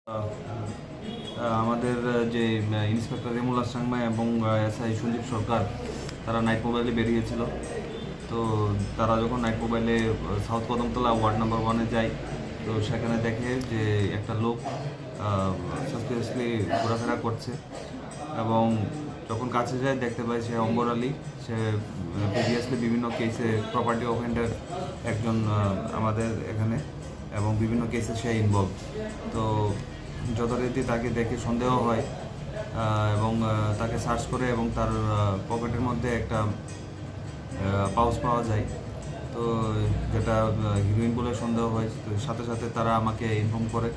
আহ, আমাদের যে ইন্সপেক্টর রেমুল্লাহ সাংমা এবং এসআই সঞ্জীব সরকার তারা নাইট মোবাইলে বেরিয়েছিল। তো তারা যখন নাইট মোবাইলে সাউথ কদমতলা ওয়ার্ড নাম্বার 1-এ যায়, তো সেখানে দেখে যে একটা লোক সাসপিসিয়াসলি ঘোরাফেরা করছে এবং যখন কাছে যায় দেখতে পায় সে অম্বর আলী। সে প্রিভিয়াসলি বিভিন্ন কেসে প্রপার্টি অফেন্ডার একজন আমাদের এখানে, এবং বিভিন্ন কেসে সে ইনভলভ। তো যথারীতি তাকে দেখে সন্দেহ হয় এবং তাকে সার্চ করে এবং তার পকেটের মধ্যে একটা পাউচ পাওয়া যায়। তো যেটা হিরোইন বলে সন্দেহ হয়। তো সাথে সাথে তারা আমাকে ইনফর্ম করে।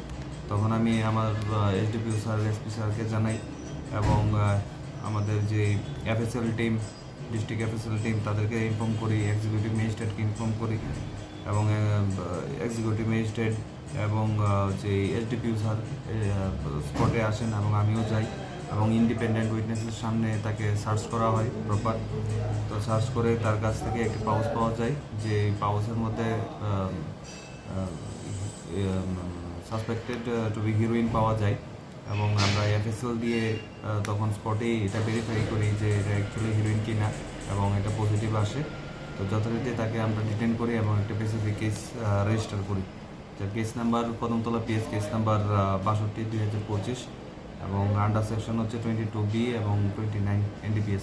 তখন আমি আমার এসডিপিও স্যার, এসপি স্যারকে জানাই এবং আমাদের যে FSL team, district FSL team, তাদেরকে ইনফর্ম করি, এক্সিকিউটিভ ম্যাজিস্ট্রেটকে ইনফর্ম করি এবং এক্সিকিউটিভ ম্যাজিস্ট্রেট এবং যে এসডিপিও স্যার স্পটে আসেন এবং আমিও যাই এবং ইন্ডিপেন্ডেন্ট উইটনেসের সামনে তাকে সার্চ করা হয় প্রপার। তো সার্চ করে তার কাছ থেকে একটি পাউচ পাওয়া যায়, যে পাউচের মধ্যে সাসপেক্টেড টু বি হিরোইন পাওয়া যায় এবং আমরা এফএসএল দিয়ে তখন স্পটেই এটা ভেরিফাই করি যে এটা অ্যাকচুয়ালি হিরোইন কিনা এবং এটা পজিটিভ আসে। তো যথারীতি তাকে আমরা ডিটেন করি এবং একটা স্পেসিফিক কেস রেজিস্টার করি, যার case number Kadamtala PS case number 62/2025 এবং আন্ডার সেকশন হচ্ছে 22B এবং 29 NDPS।